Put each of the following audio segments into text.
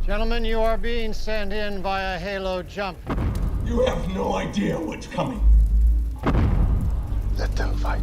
Gentlemen, you are being sent in via Halo jump. You have no idea what's coming. Let them fight.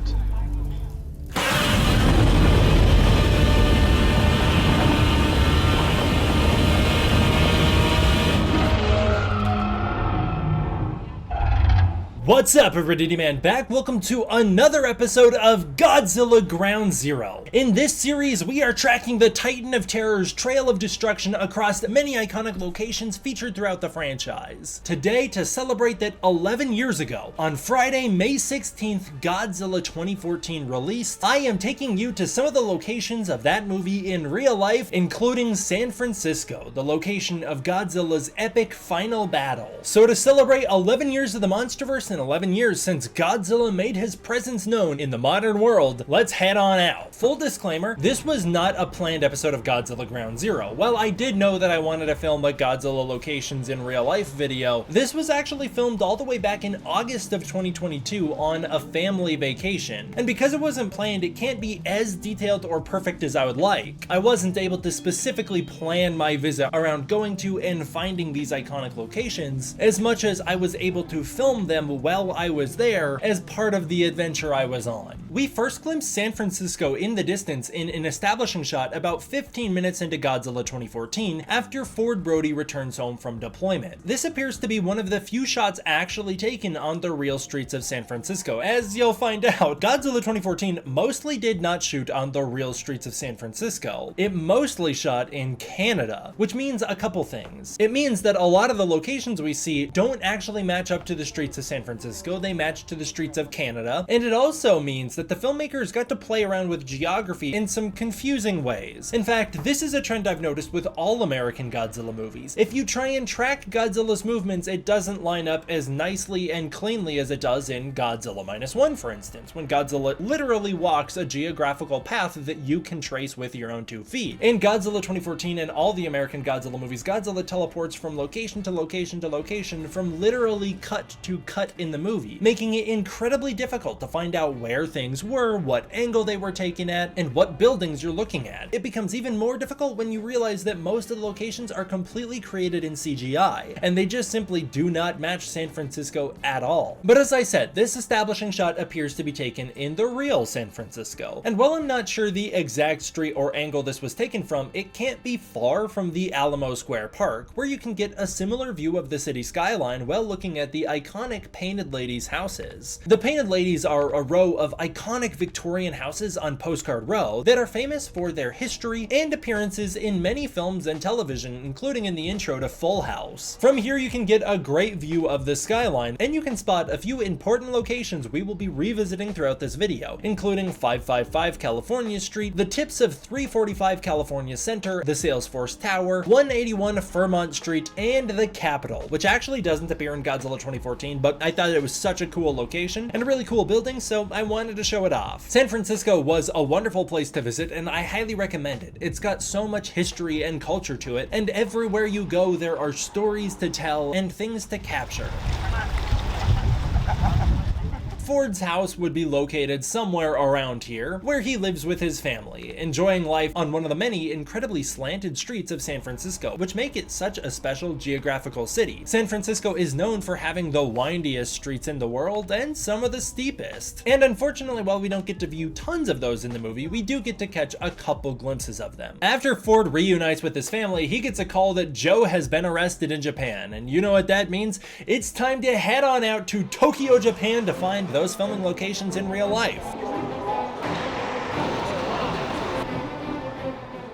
What's up, everybody, man? Back. Welcome to another episode of Godzilla Ground Zero. In this series, we are tracking the Titan of Terror's trail of destruction across many iconic locations featured throughout the franchise. Today, to celebrate that 11 years ago, on Friday, May 16th, Godzilla 2014 released, I am taking you to some of the locations of that movie in real life, including San Francisco, the location of Godzilla's epic final battle. So to celebrate 11 years of the MonsterVerse, 11 years since Godzilla made his presence known in the modern world, let's head on out. Full disclaimer, this was not a planned episode of Godzilla Ground Zero. While I did know that I wanted to film a Godzilla locations in real life video, this was actually filmed all the way back in August of 2022 on a family vacation. And because it wasn't planned, it can't be as detailed or perfect as I would like. I wasn't able to specifically plan my visit around going to and finding these iconic locations as much as I was able to film them while I was there as part of the adventure I was on. We first glimpsed San Francisco in the distance in an establishing shot about 15 minutes into Godzilla 2014 after Ford Brody returns home from deployment. This appears to be one of the few shots actually taken on the real streets of San Francisco. As you'll find out, Godzilla 2014 mostly did not shoot on the real streets of San Francisco. It mostly shot in Canada, which means a couple things. It means that a lot of the locations we see don't actually match up to the streets of San Francisco, they match to the streets of Canada, and it also means that the filmmakers got to play around with geography in some confusing ways. In fact, this is a trend I've noticed with all American Godzilla movies. If you try and track Godzilla's movements, it doesn't line up as nicely and cleanly as it does in Godzilla -1, for instance, when Godzilla literally walks a geographical path that you can trace with your own 2 feet. In Godzilla 2014 and all the American Godzilla movies, Godzilla teleports from location to location to location, from literally cut to cut in the movie, making it incredibly difficult to find out where things were, what angle they were taken at, and what buildings you're looking at. It becomes even more difficult when you realize that most of the locations are completely created in CGI, and they just simply do not match San Francisco at all. But as I said, this establishing shot appears to be taken in the real San Francisco. And while I'm not sure the exact street or angle this was taken from, it can't be far from the Alamo Square Park, where you can get a similar view of the city skyline while looking at the iconic Painted Ladies houses. The Painted Ladies are a row of iconic Victorian houses on Postcard Row that are famous for their history and appearances in many films and television, including in the intro to Full House. From here you can get a great view of the skyline, and you can spot a few important locations we will be revisiting throughout this video, including 555 California Street, the tips of 345 California Center, the Salesforce Tower, 181 Fairmont Street, and the Capitol, which actually doesn't appear in Godzilla 2014, but I thought it was such a cool location and a really cool building, so I wanted to show it off. San Francisco was a wonderful place to visit, and I highly recommend it. It's got so much history and culture to it, and everywhere you go there are stories to tell and things to capture. Ford's house would be located somewhere around here, where he lives with his family, enjoying life on one of the many incredibly slanted streets of San Francisco, which make it such a special geographical city. San Francisco is known for having the windiest streets in the world and some of the steepest. And unfortunately, while we don't get to view tons of those in the movie, we do get to catch a couple glimpses of them. After Ford reunites with his family, he gets a call that Joe has been arrested in Japan, and you know what that means? It's time to head on out to Tokyo, Japan to find those filming locations in real life.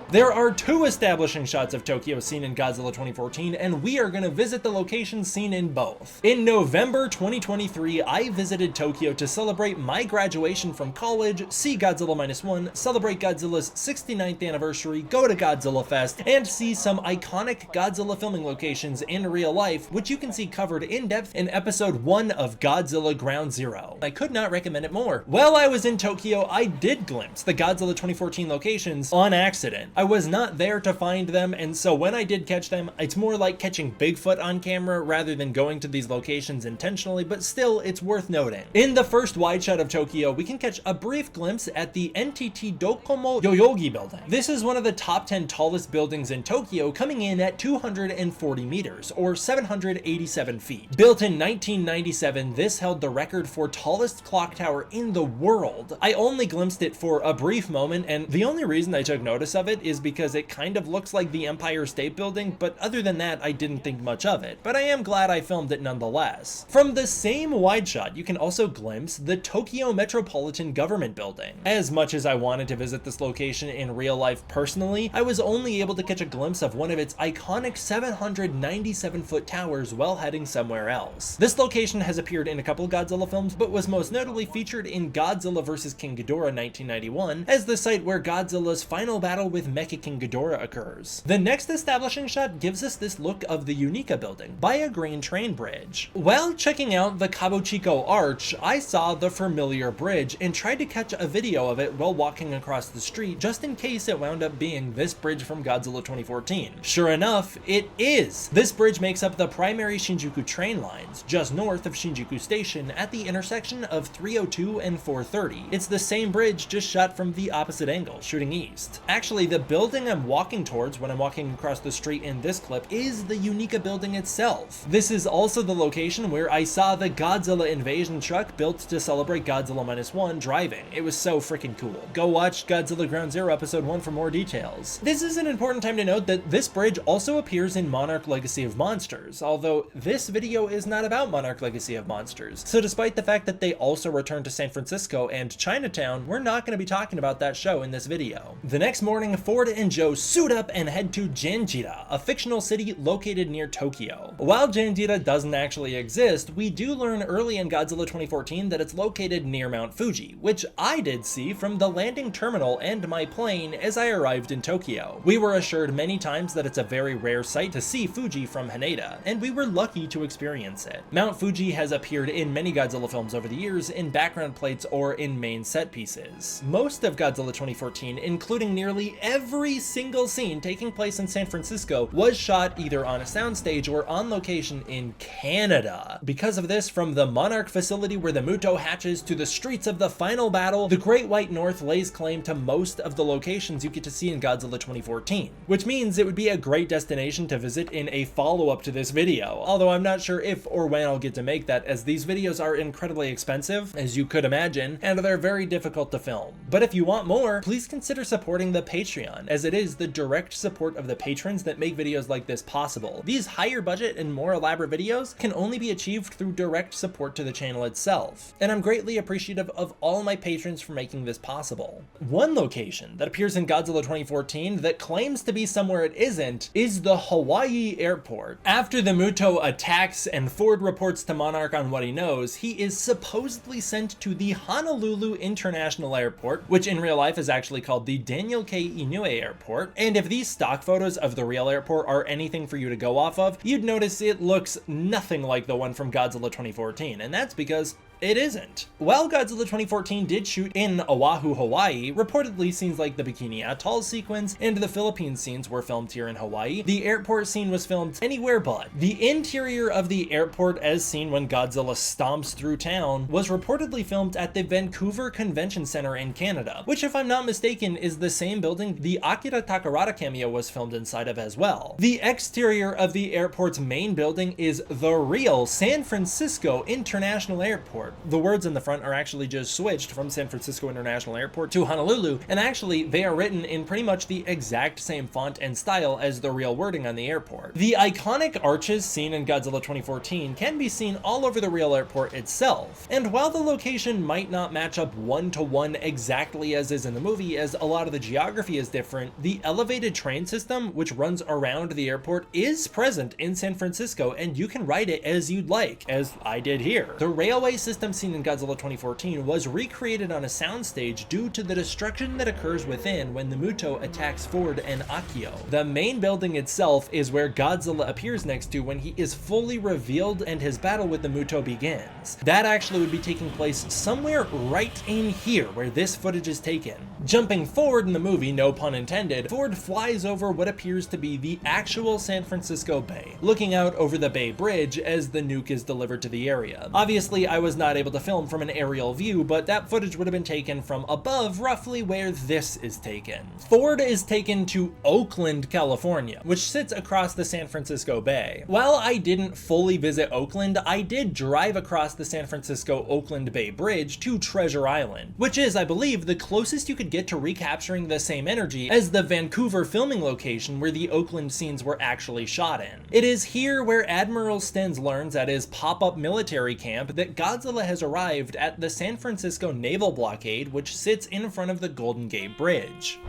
There are 2 establishing shots of Tokyo seen in Godzilla 2014, and we are going to visit the locations seen in both. In November 2023, I visited Tokyo to celebrate my graduation from college, see Godzilla -1, celebrate Godzilla's 69th anniversary, go to Godzilla Fest, and see some iconic Godzilla filming locations in real life, which you can see covered in depth in episode 1 of Godzilla Ground Zero. I could not recommend it more. While I was in Tokyo, I did glimpse the Godzilla 2014 locations on accident. I was not there to find them, and so when I did catch them, it's more like catching Bigfoot on camera rather than going to these locations intentionally, but still, it's worth noting. In the first wide shot of Tokyo, we can catch a brief glimpse at the NTT Docomo Yoyogi building. This is one of the top 10 tallest buildings in Tokyo, coming in at 240 meters, or 787 feet. Built in 1997, this held the record for tallest clock tower in the world. I only glimpsed it for a brief moment, and the only reason I took notice of it is because it kind of looks like the Empire State Building, but other than that, I didn't think much of it. But I am glad I filmed it nonetheless. From the same wide shot, you can also glimpse the Tokyo Metropolitan Government Building. As much as I wanted to visit this location in real life personally, I was only able to catch a glimpse of one of its iconic 797-foot towers while heading somewhere else. This location has appeared in a couple of Godzilla films, but was most notably featured in Godzilla vs. King Ghidorah 1991 as the site where Godzilla's final battle with Mecha King Ghidorah occurs. The next establishing shot gives us this look of the Unica building by a grain train bridge. While checking out the Kabuchiko Arch, I saw the familiar bridge and tried to catch a video of it while walking across the street just in case it wound up being this bridge from Godzilla 2014. Sure enough, it is! This bridge makes up the primary Shinjuku train lines, just north of Shinjuku Station at the intersection of 302 and 430. It's the same bridge, just shot from the opposite angle, shooting east. Actually, the building I'm walking towards when I'm walking across the street in this clip is the Unica building itself. This is also the location where I saw the Godzilla invasion truck built to celebrate Godzilla -1 driving. It was so freaking cool. Go watch Godzilla Ground Zero episode 1 for more details. This is an important time to note that this bridge also appears in Monarch Legacy of Monsters, although this video is not about Monarch Legacy of Monsters. So despite the fact that they also return to San Francisco and Chinatown, we're not going to be talking about that show in this video. The next morning, Ford and Joe suit up and head to Janjira, a fictional city located near Tokyo. While Janjira doesn't actually exist, we do learn early in Godzilla 2014 that it's located near Mount Fuji, which I did see from the landing terminal and my plane as I arrived in Tokyo. We were assured many times that it's a very rare sight to see Fuji from Haneda, and we were lucky to experience it. Mount Fuji has appeared in many Godzilla films over the years in background plates or in main set pieces. Most of Godzilla 2014, including nearly every single scene taking place in San Francisco, was shot either on a soundstage or on location in Canada. Because of this, from the Monarch facility where the MUTO hatches to the streets of the final battle, the Great White North lays claim to most of the locations you get to see in Godzilla 2014, which means it would be a great destination to visit in a follow-up to this video, although I'm not sure if or when I'll get to make that, as these videos are incredibly expensive, as you could imagine, and they're very difficult to film. But if you want more, please consider supporting the Patreon, as it is the direct support of the patrons that make videos like this possible. These higher budget and more elaborate videos can only be achieved through direct support to the channel itself, and I'm greatly appreciative of all my patrons for making this possible. One location that appears in Godzilla 2014 that claims to be somewhere it isn't is the Hawaii airport. After the MUTO attacks and Ford reports to Monarch on what he knows, he is supposedly sent to the Honolulu International Airport, which in real life is actually called the Daniel K. Inouye Airport. And if these stock photos of the real airport are anything for you to go off of, you'd notice it looks nothing like the one from Godzilla 2014, and that's because it isn't. While Godzilla 2014 did shoot in Oahu, Hawaii, reportedly scenes like the Bikini Atoll sequence and the Philippines scenes were filmed here in Hawaii, the airport scene was filmed anywhere but. The interior of the airport, as seen when Godzilla stomps through town, was reportedly filmed at the Vancouver Convention Center in Canada, which, if I'm not mistaken, is the same building the Akira Takarada cameo was filmed inside of as well. The exterior of the airport's main building is the real San Francisco International Airport. The words in the front are actually just switched from San Francisco International Airport to Honolulu, and actually they are written in pretty much the exact same font and style as the real wording on the airport. The iconic arches seen in Godzilla 2014 can be seen all over the real airport itself, and while the location might not match up one-to-one exactly as is in the movie, as a lot of the geography is different, the elevated train system which runs around the airport is present in San Francisco, and you can ride it as you'd like, as I did here. The railway system system seen in Godzilla 2014 was recreated on a soundstage due to the destruction that occurs within when the MUTO attacks Ford and Akio. The main building itself is where Godzilla appears next to when he is fully revealed and his battle with the MUTO begins. That actually would be taking place somewhere right in here where this footage is taken. Jumping forward in the movie, no pun intended, Ford flies over what appears to be the actual San Francisco Bay, looking out over the Bay Bridge as the nuke is delivered to the area. Obviously, I was not able to film from an aerial view, but that footage would have been taken from above, roughly where this is taken. Ford is taken to Oakland, California, which sits across the San Francisco Bay. While I didn't fully visit Oakland, I did drive across the San Francisco-Oakland Bay Bridge to Treasure Island, which is, I believe, the closest you could get to recapturing the same energy as the Vancouver filming location where the Oakland scenes were actually shot in. It is here where Admiral Stenz learns at his pop-up military camp that Godzilla has arrived at the San Francisco Naval Blockade, which sits in front of the Golden Gate Bridge.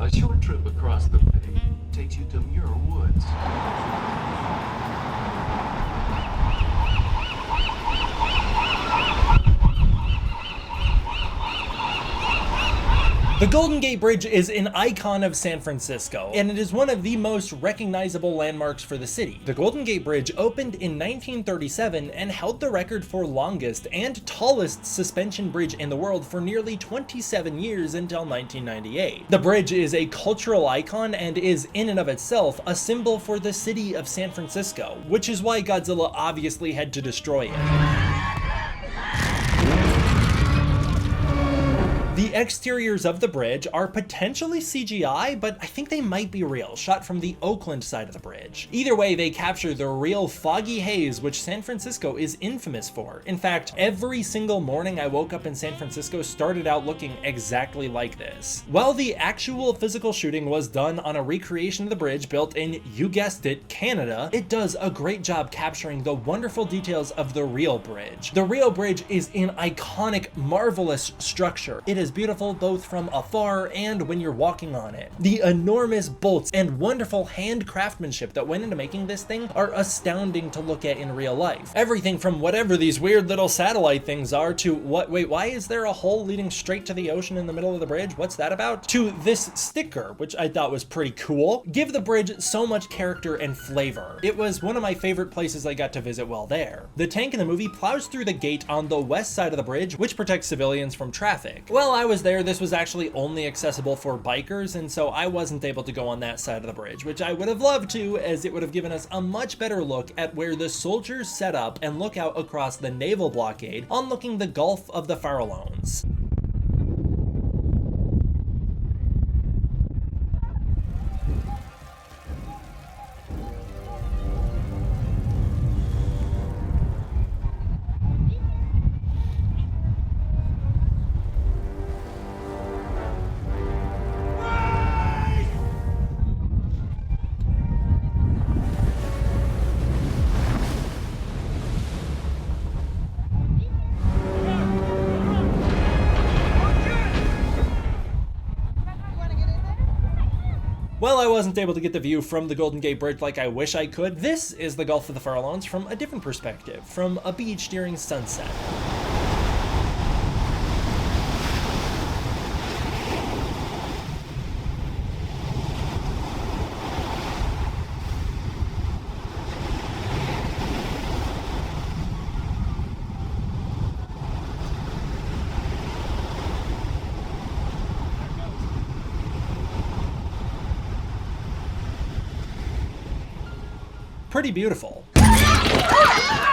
A short trip across the bay takes you to Muir Woods. The Golden Gate Bridge is an icon of San Francisco, and it is one of the most recognizable landmarks for the city. The Golden Gate Bridge opened in 1937 and held the record for longest and tallest suspension bridge in the world for nearly 27 years until 1998. The bridge is a cultural icon and is in and of itself a symbol for the city of San Francisco, which is why Godzilla obviously had to destroy it. The exteriors of the bridge are potentially CGI, but I think they might be real, shot from the Oakland side of the bridge. Either way, they capture the real foggy haze which San Francisco is infamous for. In fact, every single morning I woke up in San Francisco started out looking exactly like this. While the actual physical shooting was done on a recreation of the bridge built in, you guessed it, Canada, it does a great job capturing the wonderful details of the real bridge. The real bridge is an iconic, marvelous structure. It is beautiful both from afar and when you're walking on it. The enormous bolts and wonderful hand craftsmanship that went into making this thing are astounding to look at in real life. Everything from whatever these weird little satellite things are to why is there a hole leading straight to the ocean in the middle of the bridge? What's that about? To this sticker, which I thought was pretty cool. Give the bridge so much character and flavor. It was one of my favorite places I got to visit while there. The tank in the movie plows through the gate on the west side of the bridge, which protects civilians from traffic. While I was there, this was actually only accessible for bikers, and so I wasn't able to go on that side of the bridge, which I would have loved to, as it would have given us a much better look at where the soldiers set up and look out across the naval blockade, onlooking the Gulf of the Farallones. While I wasn't able to get the view from the Golden Gate Bridge like I wish I could, this is the Gulf of the Farallones from a different perspective, from a beach during sunset. Pretty beautiful.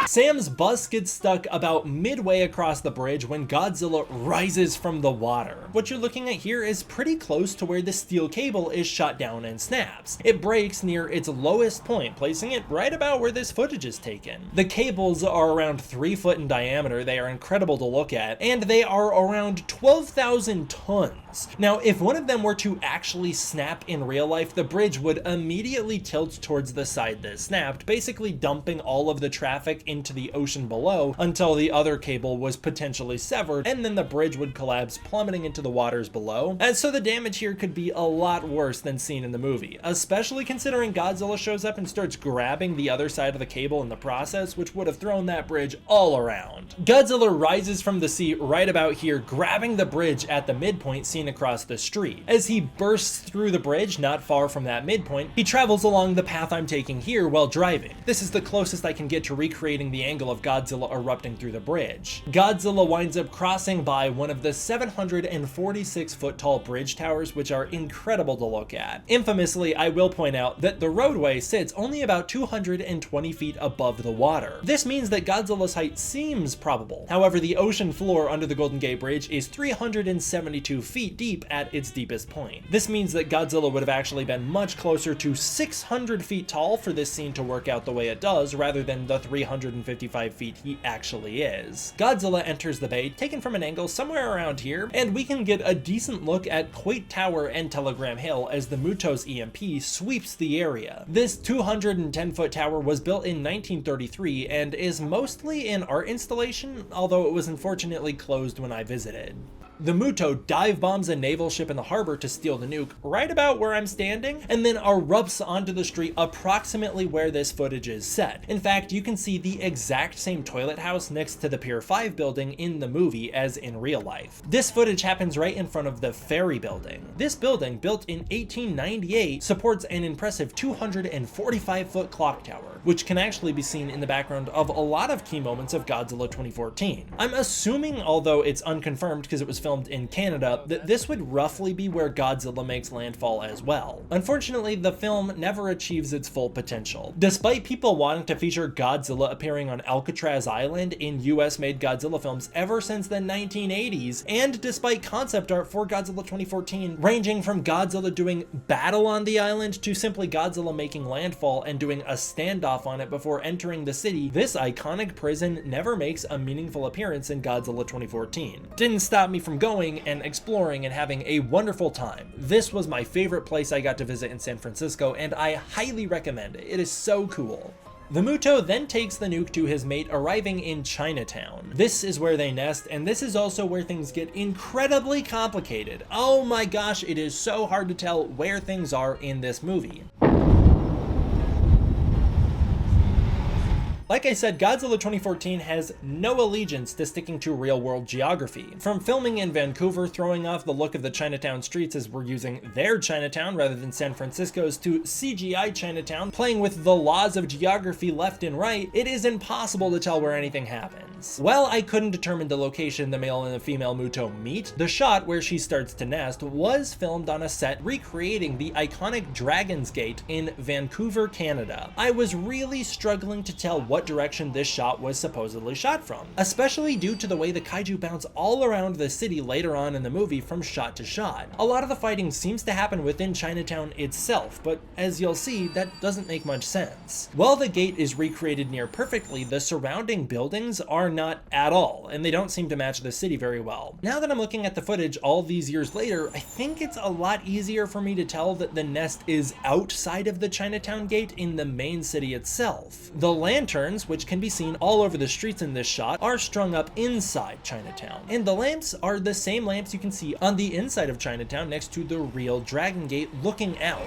Sam's bus gets stuck about midway across the bridge when Godzilla rises from the water. What you're looking at here is pretty close to where the steel cable is shot down and snaps. It breaks near its lowest point, placing it right about where this footage is taken. The cables are around 3 foot in diameter, they are incredible to look at, and they are around 12,000 tons. Now, if one of them were to actually snap in real life, the bridge would immediately tilt towards the side that snapped, basically dumping all of the traffic into into the ocean below until the other cable was potentially severed, and then the bridge would collapse, plummeting into the waters below. And so the damage here could be a lot worse than seen in the movie, especially considering Godzilla shows up and starts grabbing the other side of the cable in the process, which would have thrown that bridge all around. Godzilla rises from the sea right about here, grabbing the bridge at the midpoint seen across the street. As he bursts through the bridge not far from that midpoint, he travels along the path I'm taking here while driving. This is the closest I can get to recreating the angle of Godzilla erupting through the bridge. Godzilla winds up crossing by one of the 746-foot tall bridge towers, which are incredible to look at. Infamously, I will point out that the roadway sits only about 220 feet above the water. This means that Godzilla's height seems probable. However, the ocean floor under the Golden Gate Bridge is 372 feet deep at its deepest point. This means that Godzilla would have actually been much closer to 600 feet tall for this scene to work out the way it does, rather than the 355 feet he actually is. Godzilla enters the bay, taken from an angle somewhere around here, and we can get a decent look at Coit Tower and Telegram Hill as the MUTO's EMP sweeps the area. This 210-foot tower was built in 1933 and is mostly an art installation, although it was unfortunately closed when I visited. The MUTO dive bombs a naval ship in the harbor to steal the nuke right about where I'm standing, and then erupts onto the street approximately where this footage is set. In fact, you can see the exact same toilet house next to the Pier 5 building in the movie as in real life. This footage happens right in front of the Ferry building. This building, built in 1898, supports an impressive 245-foot clock tower, which can actually be seen in the background of a lot of key moments of Godzilla 2014. I'm assuming, although it's unconfirmed because it was filmed in Canada, that this would roughly be where Godzilla makes landfall as well. Unfortunately, the film never achieves its full potential. Despite people wanting to feature Godzilla appearing on Alcatraz Island in US-made Godzilla films ever since the 1980s, and despite concept art for Godzilla 2014 ranging from Godzilla doing battle on the island to simply Godzilla making landfall and doing a standoff on it before entering the city, this iconic prison never makes a meaningful appearance in Godzilla 2014. Didn't stop me from going and exploring and having a wonderful time. This was my favorite place I got to visit in San Francisco, and I highly recommend it. It is so cool. The MUTO then takes the nuke to his mate, arriving in Chinatown. This is where they nest, and this is also where things get incredibly complicated. Oh my gosh, it is so hard to tell where things are in this movie. Like I said, Godzilla 2014 has no allegiance to sticking to real-world geography. From filming in Vancouver, throwing off the look of the Chinatown streets as we're using their Chinatown rather than San Francisco's, to CGI Chinatown, playing with the laws of geography left and right, it is impossible to tell where anything happens. While I couldn't determine the location the male and the female MUTO meet, the shot where she starts to nest was filmed on a set recreating the iconic Dragon's Gate in Vancouver, Canada. I was really struggling to tell what direction this shot was supposedly shot from, especially due to the way the kaiju bounce all around the city later on in the movie from shot to shot. A lot of the fighting seems to happen within Chinatown itself, but as you'll see, that doesn't make much sense. While the gate is recreated near perfectly, the surrounding buildings are not at all, and they don't seem to match the city very well. Now that I'm looking at the footage all these years later, I think it's a lot easier for me to tell that the nest is outside of the Chinatown gate in the main city itself. The lanterns, which can be seen all over the streets in this shot, are strung up inside Chinatown, and the lamps are the same lamps you can see on the inside of Chinatown next to the real Dragon Gate looking out.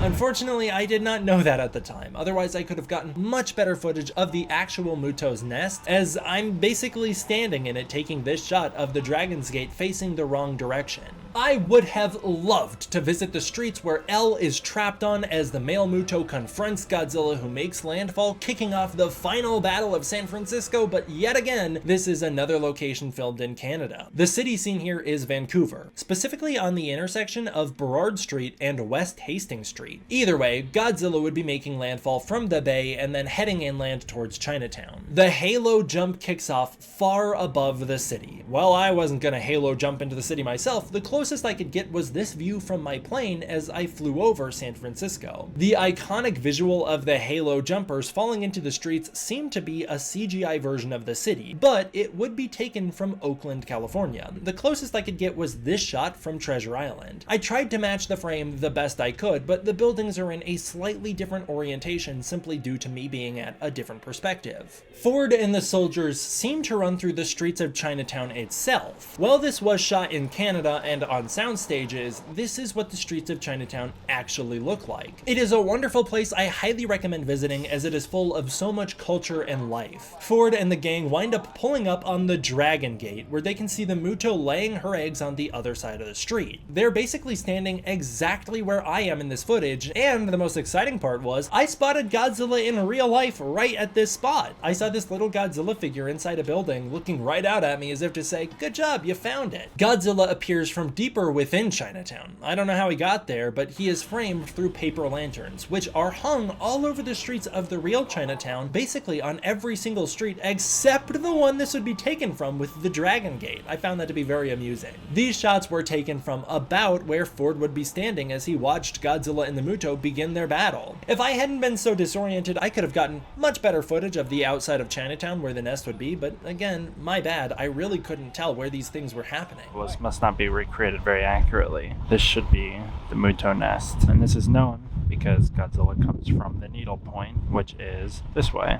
Unfortunately, I did not know that at the time, otherwise I could have gotten much better footage of the actual MUTO's nest, as I'm basically standing in it taking this shot of the Dragon's Gate facing the wrong direction. I would have loved to visit the streets where L is trapped on as the male MUTO confronts Godzilla, who makes landfall, kicking off the final battle of San Francisco, but yet again, this is another location filmed in Canada. The city scene here is Vancouver, specifically on the intersection of Burrard Street and West Hastings Street. Either way, Godzilla would be making landfall from the bay and then heading inland towards Chinatown. The halo jump kicks off far above the city. While I wasn't gonna halo jump into the city myself, the closest closest I could get was this view from my plane as I flew over San Francisco. The iconic visual of the halo jumpers falling into the streets seemed to be a CGI version of the city, but it would be taken from Oakland, California. The closest I could get was this shot from Treasure Island. I tried to match the frame the best I could, but the buildings are in a slightly different orientation simply due to me being at a different perspective. Ford and the soldiers seem to run through the streets of Chinatown itself. While this was shot in Canada and on sound stages, this is what the streets of Chinatown actually look like. It is a wonderful place I highly recommend visiting as it is full of so much culture and life. Ford and the gang wind up pulling up on the Dragon Gate, where they can see the MUTO laying her eggs on the other side of the street. They're basically standing exactly where I am in this footage, and the most exciting part was I spotted Godzilla in real life right at this spot. I saw this little Godzilla figure inside a building looking right out at me as if to say, "Good job, you found it." Godzilla appears from deeper within Chinatown. I don't know how he got there, but he is framed through paper lanterns, which are hung all over the streets of the real Chinatown, basically on every single street except the one this would be taken from with the Dragon Gate. I found that to be very amusing. These shots were taken from about where Ford would be standing as he watched Godzilla and the MUTO begin their battle. If I hadn't been so disoriented, I could have gotten much better footage of the outside of Chinatown where the nest would be, but again, my bad, I really couldn't tell where these things were happening. Must not be recreated very accurately. This should be the MUTO nest, and this is known because Godzilla comes from the needle point, which is this way.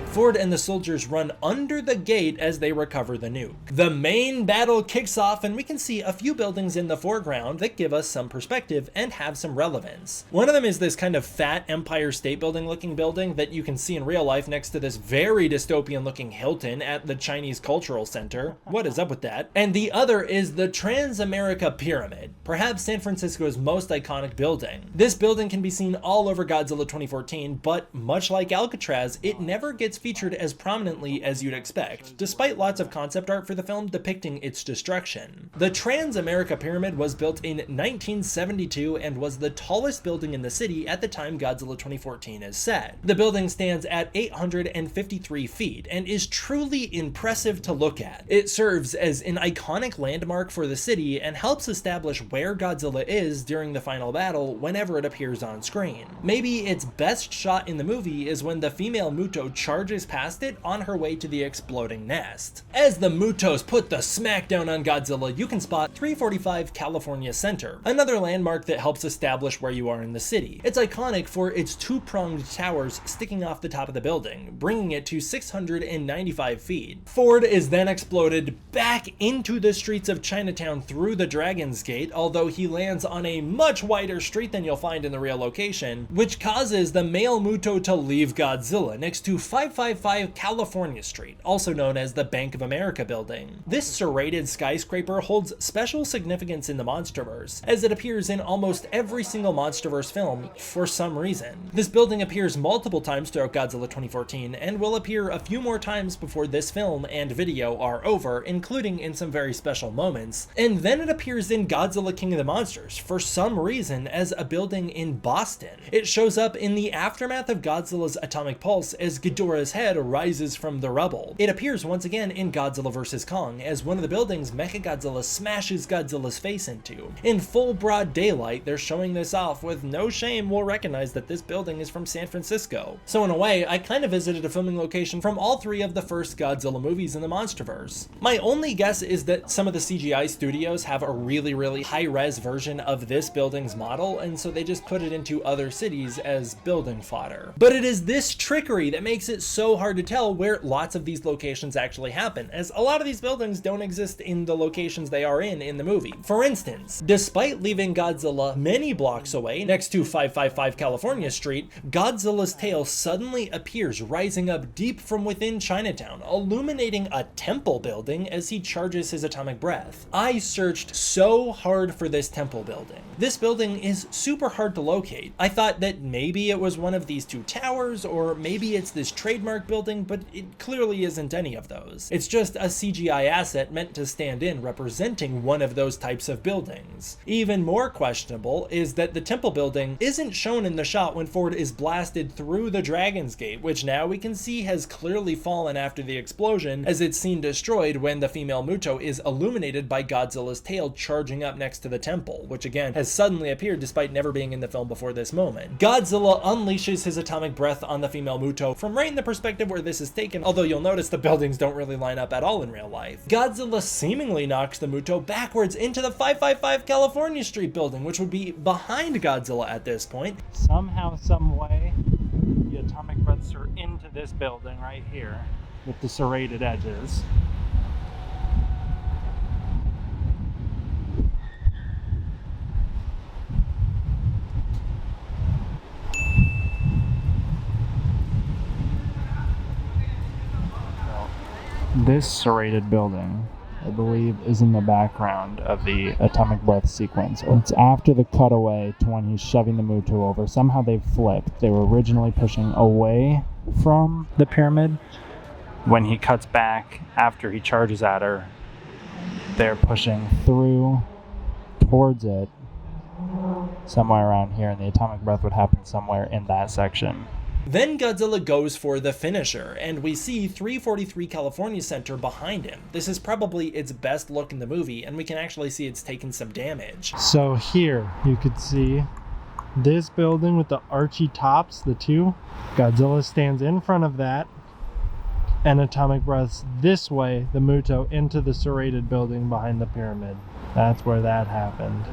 Ford and the soldiers run under the gate as they recover the nuke. The main battle kicks off and we can see a few buildings in the foreground that give us some perspective and have some relevance. One of them is this kind of fat Empire State Building looking building that you can see in real life next to this very dystopian looking Hilton at the Chinese Cultural Center. What is up with that? And the other is the Transamerica Pyramid, perhaps San Francisco's most iconic building. This building can be seen all over Godzilla 2014, but much like Alcatraz, it never gets featured as prominently as you'd expect, despite lots of concept art for the film depicting its destruction. The Transamerica Pyramid was built in 1972 and was the tallest building in the city at the time Godzilla 2014 is set. The building stands at 853 feet and is truly impressive to look at. It serves as an iconic landmark for the city and helps establish where Godzilla is during the final battle whenever it appears on screen. Maybe its best shot in the movie is when the female MUTO charges past it on her way to the exploding nest. As the MUTOs put the smackdown on Godzilla, you can spot 345 California Center, another landmark that helps establish where you are in the city. It's iconic for its two-pronged towers sticking off the top of the building, bringing it to 695 feet. Ford is then exploded back into the streets of Chinatown through the Dragon's Gate, although he lands on a much wider street than you'll find in the real location, which causes the male MUTO to leave Godzilla next to 555 California Street, also known as the Bank of America building. This serrated skyscraper holds special significance in the MonsterVerse, as it appears in almost every single MonsterVerse film for some reason. This building appears multiple times throughout Godzilla 2014 and will appear a few more times before this film and video are over, including in some very special moments, and then it appears in Godzilla King of the Monsters for some reason as a building in Boston. It shows up in the aftermath of Godzilla's atomic pulse as Ghidorah's head rises from the rubble. It appears once again in Godzilla vs. Kong as one of the buildings Mechagodzilla smashes Godzilla's face into. In full broad daylight, they're showing this off with no shame. We'll recognize that this building is from San Francisco. So in a way, I kind of visited a filming location from all three of the first Godzilla movies in the MonsterVerse. My only guess is that some of the CGI studios have a really high-res version of this building's model, and so they just put it into other cities as building fodder. But it is this trickery that makes it so hard to tell where lots of these locations actually happen, as a lot of these buildings don't exist in the locations they are in the movie. For instance, despite leaving Godzilla many blocks away next to 555 California Street, Godzilla's tail suddenly appears rising up deep from within Chinatown, illuminating a temple building as he charges his atomic breath. I searched so hard for this temple building. This building is super hard to locate. I thought that maybe it was one of these two towers, or maybe it's this trademark building, but it clearly isn't any of those. It's just a CGI asset meant to stand in representing one of those types of buildings. Even more questionable is that the temple building isn't shown in the shot when Ford is blasted through the Dragon's Gate, which now we can see has clearly fallen after the explosion, as it's seen destroyed when the female MUTO is illuminated by Godzilla's tail charging up next to the temple, which again has suddenly appeared despite never being in the film before this moment. Godzilla unleashes his atomic breath on the female MUTO from right in the perspective where this is taken, although you'll notice the buildings don't really line up at all in real life. Godzilla seemingly knocks the MUTO backwards into the 555 California Street building, which would be behind Godzilla at this point. Somehow, some way, the atomic breaths are into this building right here with the serrated edges. This serrated building, I believe, is in the background of the atomic breath sequence. It's after the cutaway to when he's shoving the MUTO over. Somehow they've flipped. They were originally pushing away from the pyramid. When he cuts back after he charges at her, they're pushing through towards it somewhere around here, and the atomic breath would happen somewhere in that section. Then Godzilla goes for the finisher, and we see 343 California Center behind him. This is probably its best look in the movie, and we can actually see it's taken some damage. So here you could see this building with the archy tops, the two. Godzilla stands in front of that, and atomic breaths this way, the MUTO, into the serrated building behind the pyramid. That's where that happened.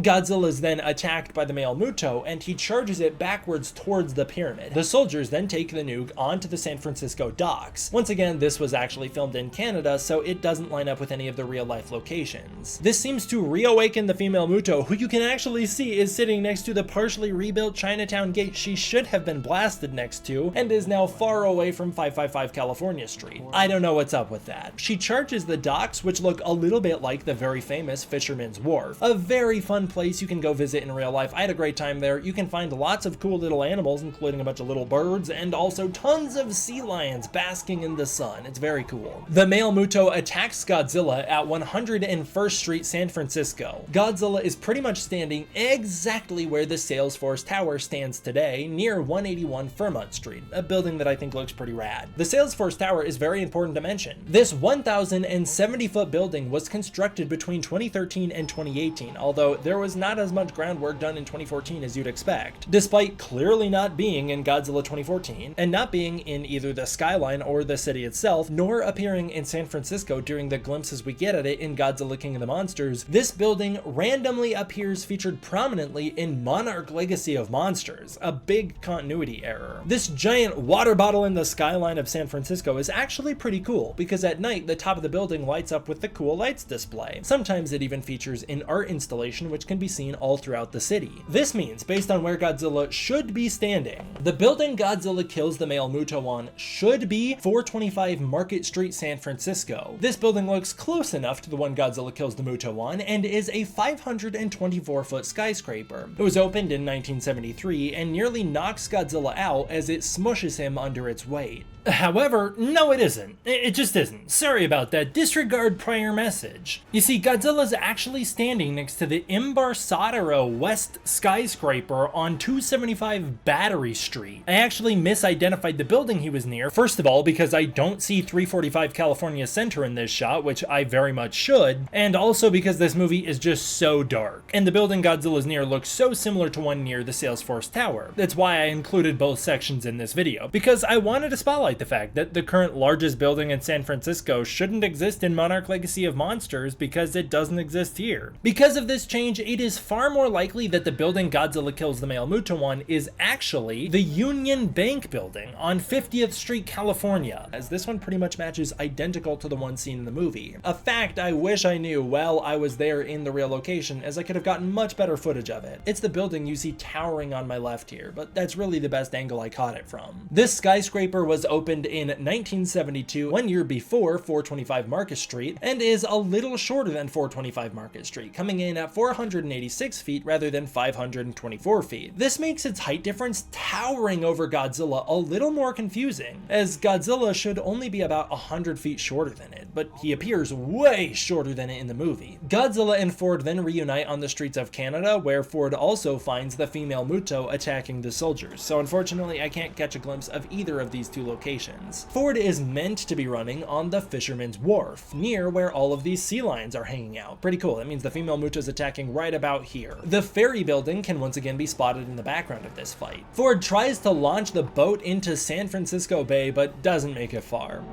Godzilla is then attacked by the male MUTO, and he charges it backwards towards the pyramid. The soldiers then take the nuke onto the San Francisco docks. Once again, this was actually filmed in Canada, so it doesn't line up with any of the real-life locations. This seems to reawaken the female MUTO, who you can actually see is sitting next to the partially rebuilt Chinatown gate she should have been blasted next to, and is now far away from 555 California Street. I don't know what's up with that. She charges the docks, which look a little bit like the very famous Fisherman's Wharf. A very fun place you can go visit in real life. I had a great time there. You can find lots of cool little animals, including a bunch of little birds, and also tons of sea lions basking in the sun. It's very cool. The male MUTO attacks Godzilla at 101st Street, San Francisco. Godzilla is pretty much standing exactly where the Salesforce Tower stands today, near 181 Fremont Street, a building that I think looks pretty rad. The Salesforce Tower is very important to mention. This 1,070-foot building was constructed between 2013 and 2018, although there was not as much groundwork done in 2014 as you'd expect, despite clearly not being in Godzilla 2014, and not being in either the skyline or the city itself, nor appearing in San Francisco during the glimpses we get at it in Godzilla King of the Monsters. This building randomly appears featured prominently in Monarch Legacy of Monsters, a big continuity error. This giant water bottle in the skyline of San Francisco is actually pretty cool, because at night the top of the building lights up with the cool lights display. Sometimes it even features an art installation which can be seen all throughout the city. This means, based on where Godzilla should be standing, the building Godzilla kills the male MUTO on should be 425 Market Street, San Francisco. This building looks close enough to the one Godzilla kills the MUTO on, and is a 524-foot skyscraper. It was opened in 1973 and nearly knocks Godzilla out as it smushes him under its weight. However, no it isn't. It just isn't. Sorry about that. Disregard prior message. You see, Godzilla's actually standing next to the Imbarsadero West skyscraper on 275 Battery Street. I actually misidentified the building he was near, first of all because I don't see 345 California Center in this shot, which I very much should, and also because this movie is just so dark, and the building Godzilla's near looks so similar to one near the Salesforce Tower. That's why I included both sections in this video, because I wanted to spotlight the fact that the current largest building in San Francisco shouldn't exist in Monarch Legacy of Monsters because it doesn't exist here. Because of this change, it is far more likely that the building Godzilla kills the male MUTO on is actually the Union Bank building on 50th Street, California, as this one pretty much matches identical to the one seen in the movie. A fact I wish I knew while I was there in the real location, as I could have gotten much better footage of it. It's the building you see towering on my left here, but that's really the best angle I caught it from. This skyscraper was opened in 1972, 1 year before 425 Market Street, and is a little shorter than 425 Market Street, coming in at 586 feet rather than 524 feet. This makes its height difference towering over Godzilla a little more confusing, as Godzilla should only be about 100 feet shorter than it, but he appears way shorter than it in the movie. Godzilla and Ford then reunite on the streets of Canada, where Ford also finds the female MUTO attacking the soldiers, so unfortunately I can't catch a glimpse of either of these two locations. Ford is meant to be running on the Fisherman's Wharf, near where all of these sea lions are hanging out. Pretty cool, that means the female MUTO is attacking right about here. The Ferry building can once again be spotted in the background of this fight. Ford tries to launch the boat into San Francisco Bay, but doesn't make it far.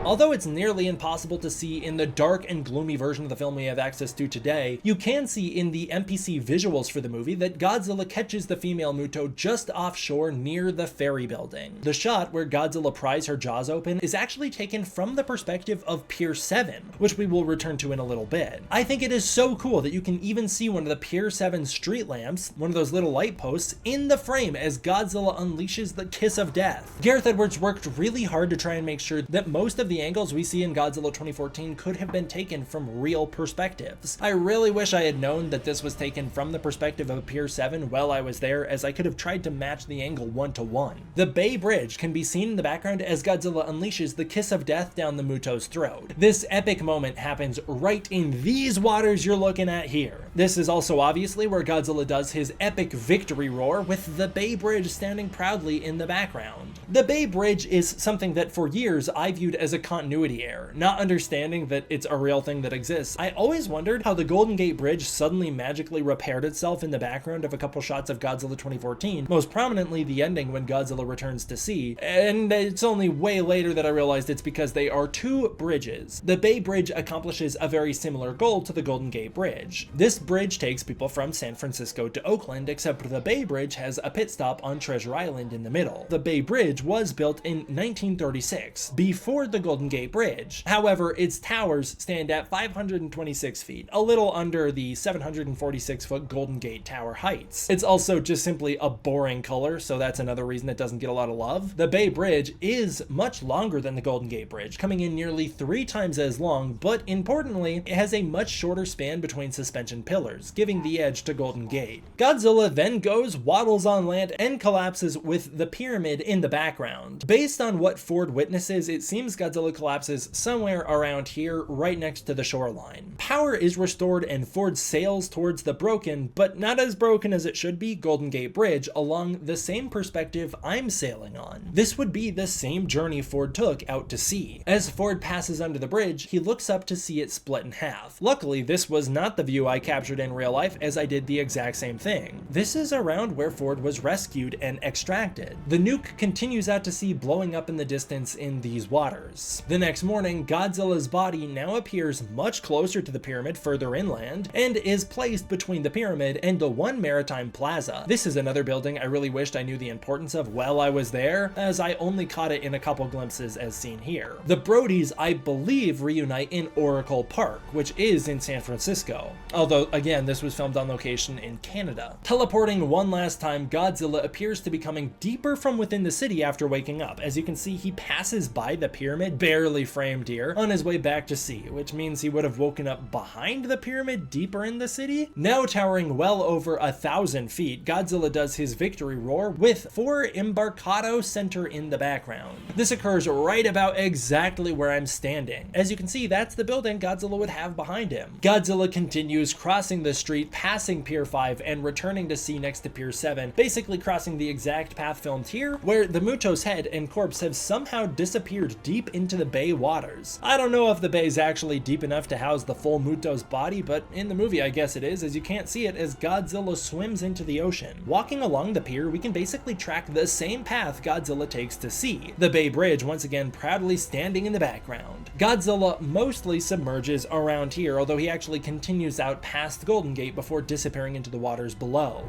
Although it's nearly impossible to see in the dark and gloomy version of the film we have access to today, you can see in the NPC visuals for the movie that Godzilla catches the female MUTO just offshore near the Ferry building. The shot where Godzilla pries her jaws open is actually taken from the perspective of Pier 7, which we will return to in a little bit. I think it is so cool that you can even see one of the Pier 7 street lamps, one of those little light posts, in the frame as Godzilla unleashes the kiss of death. Gareth Edwards worked really hard to try and make sure that most of the angles we see in Godzilla 2014 could have been taken from real perspectives. I really wish I had known that this was taken from the perspective of Pier 7 while I was there, as I could have tried to match the angle 1-to-1. The Bay Bridge can be seen in the background as Godzilla unleashes the kiss of death down the MUTO's throat. This epic moment happens right in these waters you're looking at here. This is also obviously where Godzilla does his epic victory roar, with the Bay Bridge standing proudly in the background. The Bay Bridge is something that for years I viewed as a continuity error, not understanding that it's a real thing that exists. I always wondered how the Golden Gate Bridge suddenly magically repaired itself in the background of a couple shots of Godzilla 2014, most prominently the ending when Godzilla Returns To Sea, and it's only way later that I realized it's because they are two bridges. The Bay Bridge accomplishes a very similar goal to the Golden Gate Bridge. This bridge takes people from San Francisco to Oakland, except the Bay Bridge has a pit stop on Treasure Island in the middle. The Bay Bridge was built in 1936, before the Golden Gate Bridge. However, its towers stand at 526 feet, a little under the 746-foot Golden Gate Tower heights. It's also just simply a boring color, so that's another reason it doesn't get a lot of love. The Bay Bridge is much longer than the Golden Gate Bridge, coming in nearly 3 times as long, but importantly, it has a much shorter span between suspension pillars, giving the edge to Golden Gate. Godzilla then waddles on land, and collapses with the pyramid in the background. Based on what Ford witnesses, it seems Godzilla collapses somewhere around here, right next to the shoreline. Power is restored and Ford sails towards the broken, but not as broken as it should be, Golden Gate Bridge along the same perspective I'm sailing on. This would be the same journey Ford took out to sea. As Ford passes under the bridge, he looks up to see it split in half. Luckily, this was not the view I captured in real life, as I did the exact same thing. This is around where Ford was rescued and extracted. The nuke continues out to sea, blowing up in the distance in these waters. The next morning, Godzilla's body now appears much closer to the pyramid further inland, and is placed between the pyramid and the One Maritime Plaza. This is another building I really wished I knew the importance of while I was there, as I only caught it in a couple glimpses as seen here. The Brodies, I believe, reunite in Oracle Park, which is in San Francisco, although again this was filmed on location in Canada. Teleporting one last time, Godzilla appears to be coming deeper from within the city after waking up. As you can see, he passes by the pyramid, barely framed here, on his way back to sea, which means he would have woken up behind the pyramid deeper in the city. Now towering well over 1,000 feet, Godzilla does his victory roar with 4 Embarcado Center in the background. This occurs right about exactly where I'm standing. As you can see, that's the building Godzilla would have behind him. Godzilla continues crossing the street, passing Pier 5 and returning to sea next to Pier 7, basically crossing the exact path filmed here, where the MUTO's head and corpse have somehow disappeared deep into the bay waters. I don't know if the bay is actually deep enough to house the full MUTO's body, but in the movie I guess it is, as you can't see it as Godzilla swims into the ocean. Walking along the pier, we can basically track the same path Godzilla takes to sea, the Bay Bridge once again proudly standing in the background. Godzilla mostly submerges around here, although he actually continues out past Golden Gate before disappearing into the waters below.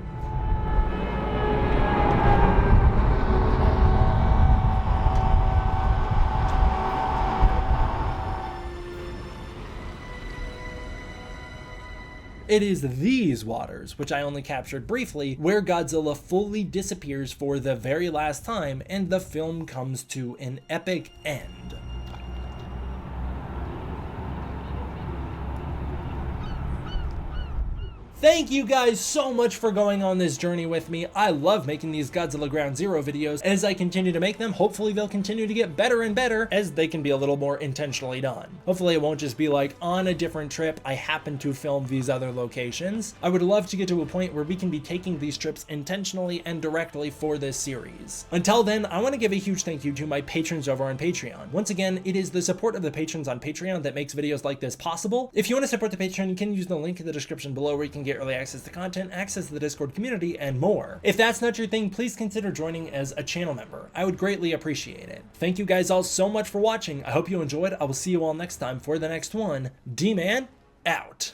It is these waters, which I only captured briefly, where Godzilla fully disappears for the very last time and the film comes to an epic end. Thank you guys so much for going on this journey with me. I love making these Godzilla Ground Zero videos. As I continue to make them, hopefully they'll continue to get better and better as they can be a little more intentionally done. Hopefully it won't just be like on a different trip, I happen to film these other locations. I would love to get to a point where we can be taking these trips intentionally and directly for this series. Until then, I want to give a huge thank you to my patrons over on Patreon. Once again, it is the support of the patrons on Patreon that makes videos like this possible. If you want to support the Patreon, you can use the link in the description below where you can get early access to content, access to the Discord community, and more. If that's not your thing, please consider joining as a channel member. I would greatly appreciate it. Thank you guys all so much for watching. I hope you enjoyed. I will see you all next time for the next one. D-Man, out.